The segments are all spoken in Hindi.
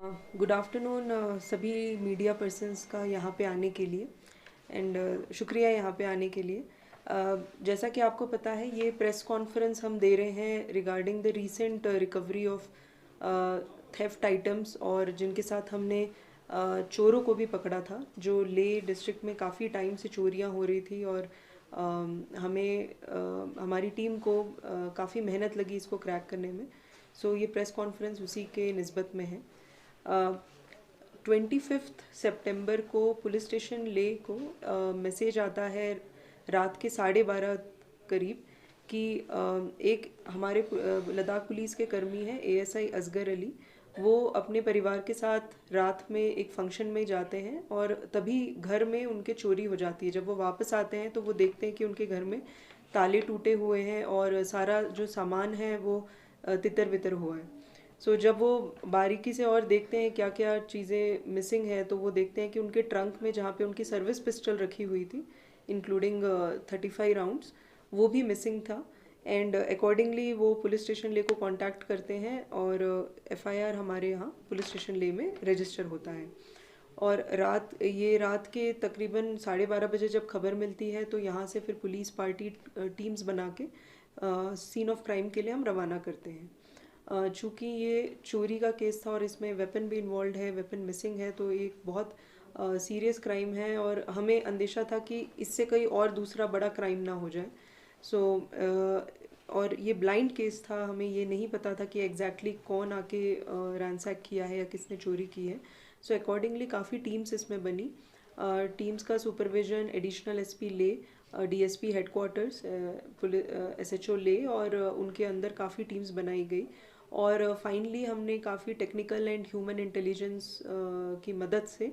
गुड आफ्टरनून सभी मीडिया पर्सन्स का यहाँ पे आने के लिए एंड शुक्रिया यहाँ पे आने के लिए। जैसा कि आपको पता है ये प्रेस कॉन्फ्रेंस हम दे रहे हैं regarding the recent recovery of theft items और जिनके साथ हमने चोरों को भी पकड़ा था जो ले डिस्ट्रिक्ट में काफ़ी टाइम से चोरियाँ हो रही थी और हमारी टीम को काफ़ी मेहनत लगी इसको क्रैक करने में। सो ये प्रेस कॉन्फ्रेंस उसी के निस्बत में है। 25 सितंबर को पुलिस स्टेशन ले को मैसेज आता है रात के 12:30 करीब कि एक हमारे लद्दाख पुलिस के कर्मी हैं एएसआई असगर अली। वो अपने परिवार के साथ रात में एक फंक्शन में जाते हैं और तभी घर में उनके चोरी हो जाती है। जब वो वापस आते हैं तो वो देखते हैं कि उनके घर में ताले टूटे हुए हैं और सारा जो सामान है वो तितर बितर हुआ है। जब वो बारीकी से और देखते हैं क्या क्या चीज़ें मिसिंग है तो वो देखते हैं कि उनके ट्रंक में जहाँ पे उनकी सर्विस पिस्टल रखी हुई थी इंक्लूडिंग 35 राउंड्स वो भी मिसिंग था। एंड अकॉर्डिंगली वो पुलिस स्टेशन ले को कांटेक्ट करते हैं और एफआईआर हमारे यहाँ पुलिस स्टेशन ले में रजिस्टर होता है। और रात के तकरीबन 12:30 बजे जब खबर मिलती है तो यहाँ से फिर पुलिस पार्टी टीम्स बना के सीन ऑफ क्राइम के लिए हम रवाना करते हैं। चूँकि ये चोरी का केस था और इसमें वेपन भी इन्वॉल्व है, वेपन मिसिंग है, तो एक बहुत सीरियस क्राइम है और हमें अंदेशा था कि इससे कहीं और दूसरा बड़ा क्राइम ना हो जाए। सो और ये ब्लाइंड केस था, हमें ये नहीं पता था कि एग्जैक्टली कौन आके रैंसैक किया है या किसने चोरी की है। सो अकॉर्डिंगली काफ़ी टीम्स इसमें बनी। टीम्स का सुपरविजन एडिशनल एसपी ले, डीएसपी हेडक्वार्टर्स, एसएचओ ले और उनके अंदर काफ़ी टीम्स बनाई गई। और फाइनली हमने काफ़ी टेक्निकल एंड ह्यूमन इंटेलिजेंस की मदद से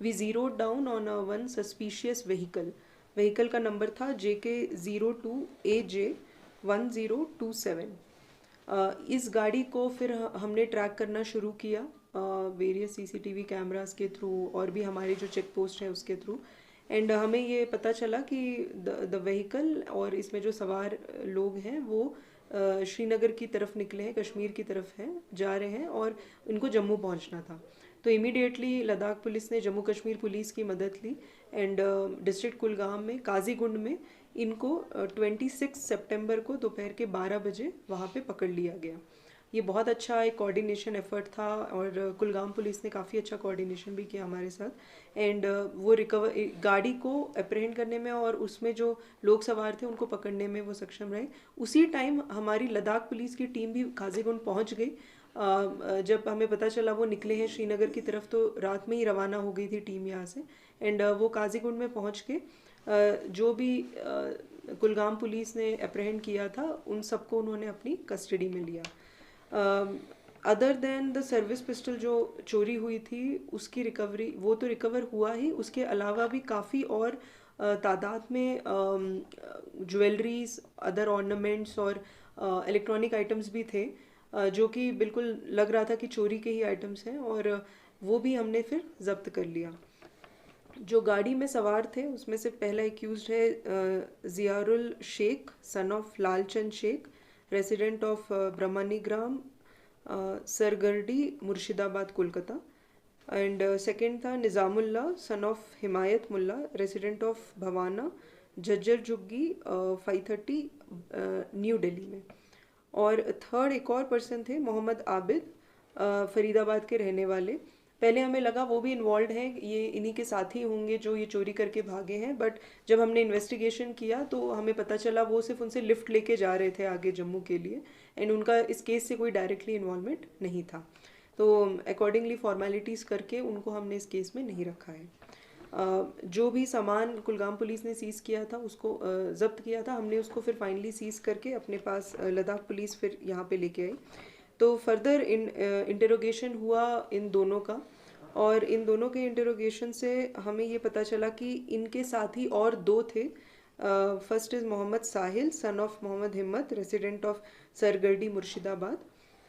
we zero down on one suspicious vehicle. Vehicle का नंबर था JK02AJ1027। इस गाड़ी को फिर हमने ट्रैक करना शुरू किया वेरियस सीसीटीवी कैमरास के थ्रू और भी हमारे जो चेक पोस्ट है उसके थ्रू। एंड हमें ये पता चला कि द व्हीकल और इसमें जो सवार लोग हैं वो श्रीनगर की तरफ निकले हैं, कश्मीर की तरफ हैं, जा रहे हैं और इनको जम्मू पहुंचना था। तो इमीडिएटली लद्दाख पुलिस ने जम्मू कश्मीर पुलिस की मदद ली एंड डिस्ट्रिक्ट कुलगाम में काजीगुंड में इनको 26 सितंबर को दोपहर के 12 बजे वहाँ पे पकड़ लिया गया। ये बहुत अच्छा एक कोऑर्डिनेशन एफर्ट था और कुलगाम पुलिस ने काफ़ी अच्छा कोऑर्डिनेशन भी किया हमारे साथ। एंड वो रिकवर गाड़ी को अप्रहेंड करने में और उसमें जो लोग सवार थे उनको पकड़ने में वो सक्षम रहे। उसी टाइम हमारी लद्दाख पुलिस की टीम भी काजीगुंड पहुंच गई। जब हमें पता चला वो निकले हैं श्रीनगर की तरफ तो रात में ही रवाना हो गई थी टीम यहाँ से। एंड वो काजीगुंड में पहुँच के जो भी कुलगाम पुलिस ने अप्रहेंड किया था उन सबको उन्होंने अपनी कस्टडी में लिया। Other than the service pistol जो चोरी हुई थी उसकी रिकवरी वो तो रिकवर हुआ ही, उसके अलावा भी काफ़ी और तादाद में ज्वेलरीज, अदर ऑर्नामेंट्स और इलेक्ट्रॉनिक आइटम्स भी थे जो कि बिल्कुल लग रहा था कि चोरी के ही आइटम्स हैं और वो भी हमने फिर जब्त कर लिया। जो गाड़ी में सवार थे उसमें से पहला एक्यूज्ड है Ziyarul Sheikh son of Lalchand Sheikh, resident of Brahmanigram, Sargardi, Murshidabad, Kolkata. And second था Nizamulla son of Himayat Mulla, resident of Bhawana, Jhajjar झुग्गी, 530 न्यू दिल्ली में। और थर्ड एक और पर्सन थे मोहम्मद आबिद, फरीदाबाद के रहने वाले। पहले हमें लगा वो भी इन्वॉल्व हैं, ये इन्हीं के साथी होंगे जो ये चोरी करके भागे हैं, बट जब हमने इन्वेस्टिगेशन किया तो हमें पता चला वो सिर्फ उनसे लिफ्ट लेके जा रहे थे आगे जम्मू के लिए एंड उनका इस केस से कोई डायरेक्टली इन्वॉल्वमेंट नहीं था। तो अकॉर्डिंगली फॉर्मेलिटीज़ करके उनको हमने इस केस में नहीं रखा है। जो भी सामान कुलगाम पुलिस ने सीज़ किया था उसको जब्त किया था हमने, उसको फिर फाइनली सीज़ करके अपने पास लद्दाख पुलिस फिर यहाँ पे लेके आई। तो फर्दर इंटरोगेशन हुआ इन दोनों का और इन दोनों के इंटरोगेशन से हमें ये पता चला कि इनके साथ ही और दो थे। First is Mohammad Sahil son of Mohammad Himmat, resident of Sargardi, Murshidabad.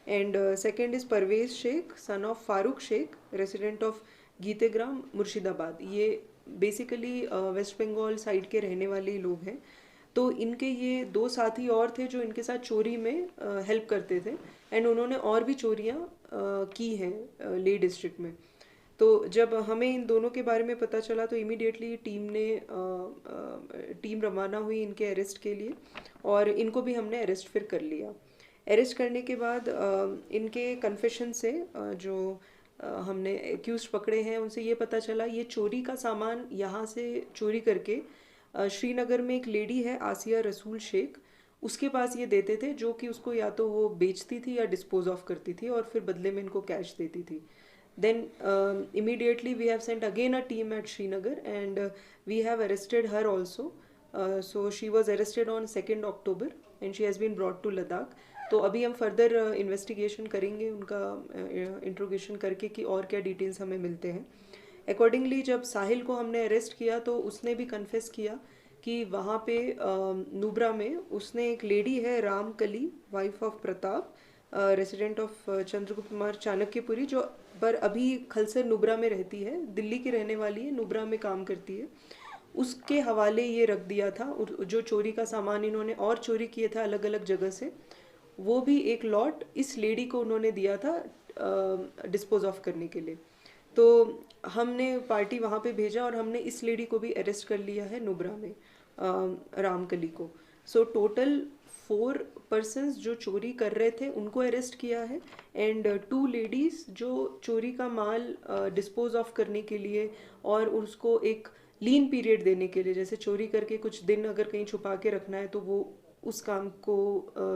And second is Parvez Sheikh son of Farooq Sheikh, resident of Geetegram, Murshidabad. ये बेसिकली वेस्ट बंगाल साइड के रहने वाले लोग हैं। तो तो इनके ये 2 साथी और थे जो इनके साथ चोरी में हेल्प करते थे, एंड उन्होंने और भी चोरियाँ की हैं ले डिस्ट्रिक्ट में। तो जब हमें इन दोनों के बारे में पता चला तो इमीडिएटली टीम रवाना हुई इनके अरेस्ट के लिए, और इनको भी हमने अरेस्ट फिर कर लिया। अरेस्ट करने के बाद इनके कन्फेशन से जो हमने एक्यूज पकड़े हैं उनसे ये पता चला ये चोरी का सामान यहाँ से चोरी करके श्रीनगर में एक लेडी है आसिया रसूल शेख, उसके पास ये देते थे, जो कि उसको या तो वो बेचती थी या डिस्पोज ऑफ करती थी और फिर बदले में इनको कैश देती थी। Then immediately we have sent again a team at Srinagar, and we have arrested her also. So she was arrested on 2nd October and she has been brought to Ladakh. तो अभी हम फर्दर इन्वेस्टिगेशन करेंगे उनका इंट्रोगेशन करके कि और क्या डिटेल्स हमें मिलते हैं। अकॉर्डिंगली जब साहिल को हमने अरेस्ट किया तो उसने भी कन्फेस किया कि वहाँ पे नुब्रा में उसने एक लेडी है Ramkali, wife of Pratap, resident of Chandragupta Kumar Chanakyapuri, जो पर अभी खलसर नुब्रा में रहती है, दिल्ली की रहने वाली है, नुब्रा में काम करती है, उसके हवाले ये रख दिया था। और जो चोरी का सामान इन्होंने और चोरी किए था अलग अलग जगह से, वो भी एक लॉट इस लेडी को उन्होंने दिया था डिस्पोज ऑफ करने के लिए। तो हमने पार्टी वहाँ पे भेजा और हमने इस लेडी को भी अरेस्ट कर लिया है नुब्रा में, रामकली को। सो टोटल 4 पर्सन्स जो चोरी कर रहे थे उनको अरेस्ट किया है, एंड 2 लेडीज़ जो चोरी का माल डिस्पोज ऑफ करने के लिए और उसको एक लीन पीरियड देने के लिए, जैसे चोरी करके कुछ दिन अगर कहीं छुपा के रखना है तो वो उस काम को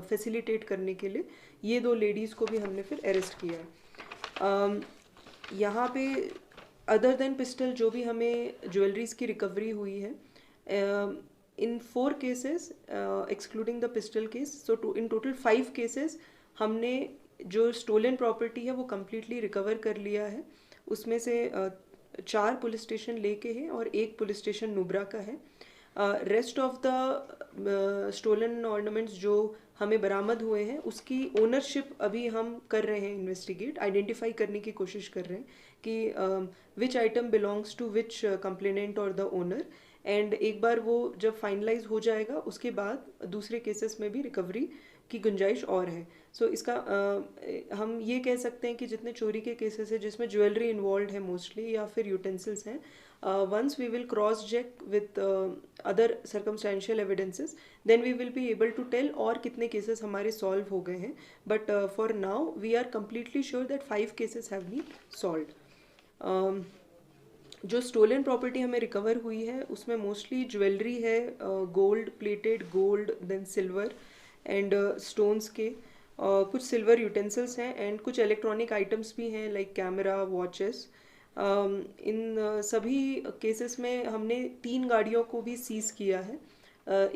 फैसिलिटेट करने के लिए ये 2 लेडीज़ को भी हमने फिर अरेस्ट किया है। यहाँ पे अदर देन पिस्टल जो भी हमें ज्वेलरीज की रिकवरी हुई है, in 4 cases excluding the pistol case, so in total 5 cases हमने जो स्टोलन प्रॉपर्टी है वो कम्प्लीटली रिकवर कर लिया है। उसमें से 4 पुलिस स्टेशन लेके हैं और 1 पुलिस स्टेशन नुब्रा का है। Rest of the stolen ornaments जो हमें बरामद हुए हैं उसकी ओनरशिप अभी हम कर रहे हैं, इन्वेस्टिगेट आइडेंटिफाई करने की कोशिश कर रहे हैं कि which item belongs to which complainant और द ओनर, एंड एक बार वो जब फाइनलाइज हो जाएगा उसके बाद दूसरे केसेस में भी रिकवरी की गुंजाइश और है। सो इसका हम ये कह सकते हैं कि जितने चोरी के केसेस हैं जिसमें ज्वेलरी इन्वॉल्व है मोस्टली या फिर यूटेंसिल्स हैं, once we will cross check with other circumstantial evidences, then we will be able to tell और कितने केसेस हमारे सॉल्व हो गए हैं, but for now we are completely sure that 5 cases have been solved. जो स्टोलन प्रॉपर्टी हमें रिकवर हुई है उसमें मोस्टली ज्वेलरी है, gold plated gold, then silver and stones के, कुछ सिल्वर यूटेंसिल्स हैं एंड कुछ इलेक्ट्रॉनिक आइटम्स भी हैं लाइक कैमरा, वॉचेस। इन सभी केसेस में हमने 3 गाड़ियों को भी सीज किया है।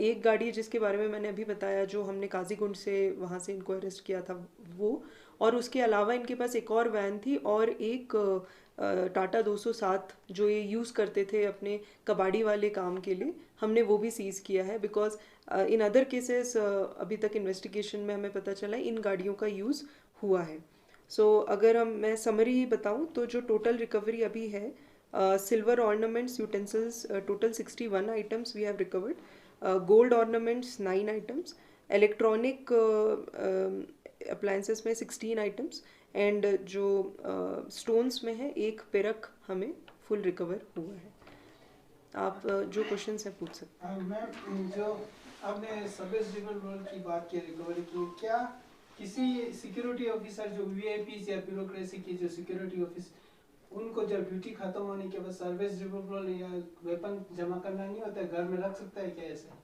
एक गाड़ी जिसके बारे में मैंने अभी बताया जो हमने काजीगुंड से वहाँ से इनको अरेस्ट किया था वो, और उसके अलावा इनके पास एक और वैन थी और एक टाटा 207 जो ये यूज़ करते थे अपने कबाड़ी वाले काम के लिए, हमने वो भी सीज़ किया है। बिकॉज इन अदर केसेस अभी तक इन्वेस्टिगेशन में हमें पता चला इन गाड़ियों का यूज़ हुआ है। अगर मैं समरी बताऊं तो जो टोटल रिकवरी अभी है, silver ornaments utensils total 61 items we have recovered, gold ornaments 9 items, electronic appliances में 16 आइटम्स, एंड जो स्टोन्स में है एक पेरक हमें फुल रिकवर हुआ है। आप जो क्वेश्चन है पूछ सकते हैं। मैम, जो आपने सब डिस्ट्रिक्ट की बात की रिकवरी की, क्या किसी सिक्योरिटी ऑफिसर जो वीआईपी या ब्यूरोक्रेसी की जो सिक्योरिटी ऑफिस, उनको जब ड्यूटी खत्म होने के बाद सर्विस रिवॉल्वर या वेपन जमा करना नहीं होता है, घर में रख सकता है क्या ऐसा?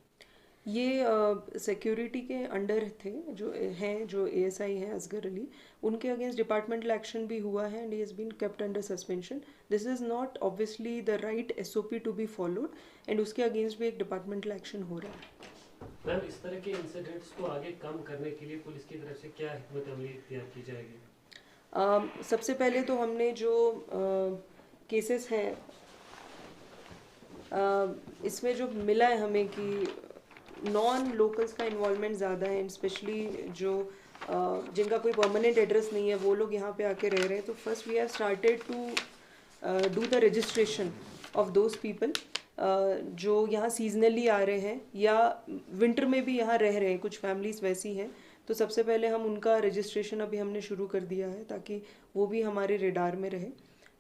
ये सिक्योरिटी के अंडर थे जो हैं, जो एएसआई हैं असगर अली, उनके अगेंस्ट डिपार्टमेंटल एक्शन भी हुआ है and he has been kept under suspension. This is not obviously the right SOP to be followed, and उसके अगेंस्ट भी एक डिपार्टमेंटल एक्शन हो रहा है। मैम, इस तरह के इंसिडेंट्स को आगे कम करने के लिए पुलिस की तरफ से क्या हिकमत अमली इख्तियार की जाएगी? सबसे पहले तो हमने जो केसेस हैं इसमें जो मिला है हमें कि नॉन लोकल्स का इन्वॉल्वमेंट ज़्यादा है, स्पेशली जो जिनका कोई परमानेंट एड्रेस नहीं है वो लोग यहाँ पे आके रह रहे हैं। तो first we have started to do the registration of those people, जो यहाँ सीजनली आ रहे हैं या विंटर में भी यहाँ रह रहे हैं, कुछ फैमिलीज वैसी हैं, तो सबसे पहले हम उनका रजिस्ट्रेशन अभी हमने शुरू कर दिया है ताकि वो भी हमारे रेडार में रहे।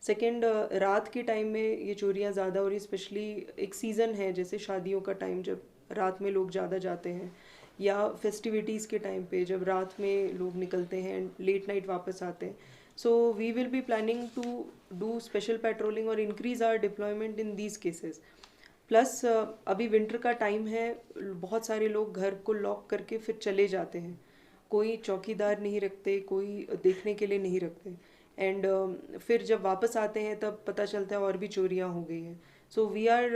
सेकंड, रात के टाइम में ये चोरियाँ ज़्यादा हो रही, स्पेशली एक सीज़न है जैसे शादियों का टाइम, जब रात में लोग ज़्यादा जाते हैं, या फेस्टिविटीज़ के टाइम पे जब रात में लोग निकलते हैं एंड लेट नाइट वापस आते हैं। So we will be planning to do special patrolling और increase our deployment in these cases. Plus अभी विंटर का टाइम है, बहुत सारे लोग घर को लॉक करके फिर चले जाते हैं, कोई चौकीदार नहीं रखते, कोई देखने के लिए नहीं रखते, एंड फिर जब वापस आते हैं तब पता चलता है और भी चोरियां हो गई हैं। So we are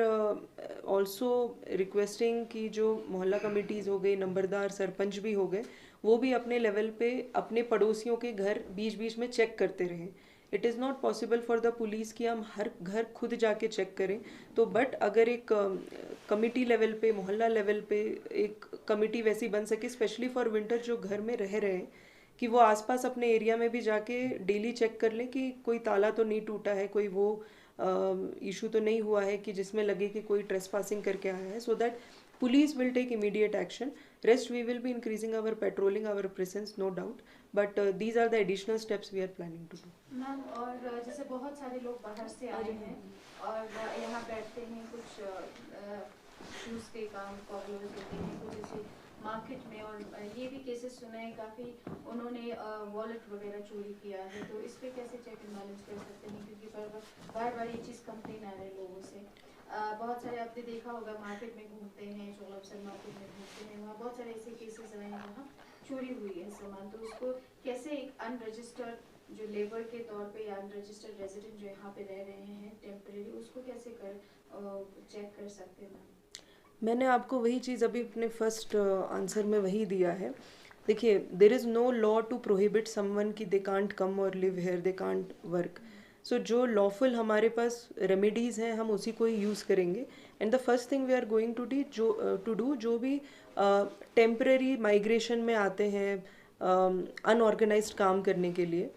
also requesting कि जो मोहल्ला कमिटीज़ हो गए, नंबरदार, सरपंच भी हो गए, वो भी अपने लेवल पे अपने पड़ोसियों के घर बीच बीच में चेक करते रहें। It is not possible for the police कि हम हर घर खुद जाके चेक करें, तो बट अगर एक कमिटी लेवल पे, मोहल्ला लेवल पे एक कमिटी वैसी बन सके स्पेशली फॉर विंटर, जो घर में रह रहे हैं, कि वो आसपास अपने एरिया में भी जाके डेली चेक कर लें कि कोई ताला तो नहीं टूटा है, कोई वो इशू तो नहीं हुआ है कि जिसमें लगे कि कोई ट्रेसपासिंग करके आया है, so that police will take immediate action. Rest we will be increasing our patrolling, our presence, no doubt, but these are the additional steps we are planning to do. Ma'am, और जैसे बहुत सारे लोग बाहर से आए हैं और यहाँ बैठते हैं, कुछ शूज़ के काम कॉबलर्स होते हैं, कुछ ऐसे मार्केट में, और ये भी केसेस सुना है काफ़ी, उन्होंने वॉलेट वगैरह चोरी किया है, तो इस पर कैसे चेक एंड बैलेंस कर सकते हैं, क्योंकि बार बार ये चीज़ कंप्लेन आ रही है लोगों से। बहुत सारे आपने देखा होगा, मार्केट में घूमते हैं, चोलावसर मार्केट में घूमते हैं, वहाँ बहुत सारे ऐसे केसेस आए हैं जहाँ चोरी हुई है सामान, तो उसको कैसे एक अनरजिस्टर्ड जो लेबर के तौर पे या अनरजिस्टर्ड रेजिडेंट जो यहाँ पे रह रहे हैं टेम्परेरी, उसको कैसे चेक कर सकते हैं मैम? मैंने आपको वही चीज़ अभी अपने फर्स्ट आंसर में वही दिया है। देखिए, there is no law to prohibit someone कि दे कांट कम और live here, they can't work. So जो लॉफुल हमारे पास रेमेडीज़ हैं, हम उसी को ही यूज़ करेंगे। And the first thing we are going to do, जो भी टेम्परेरी माइग्रेशन में आते हैं अनऑर्गेनाइज्ड काम करने के लिए,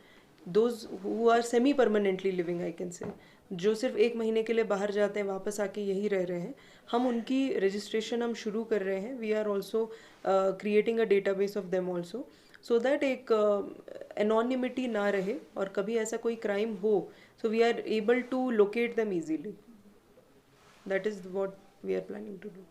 those who are semi permanently living, I can say, जो सिर्फ 1 महीने के लिए बाहर जाते हैं, वापस आके यही रह रहे हैं, हम उनकी रजिस्ट्रेशन हम शुरू कर रहे हैं। We are also creating a database of them also, so that एक एनोनिमिटी ना रहे, और कभी ऐसा कोई क्राइम हो so we are able to locate them easily. That is what we are planning to do.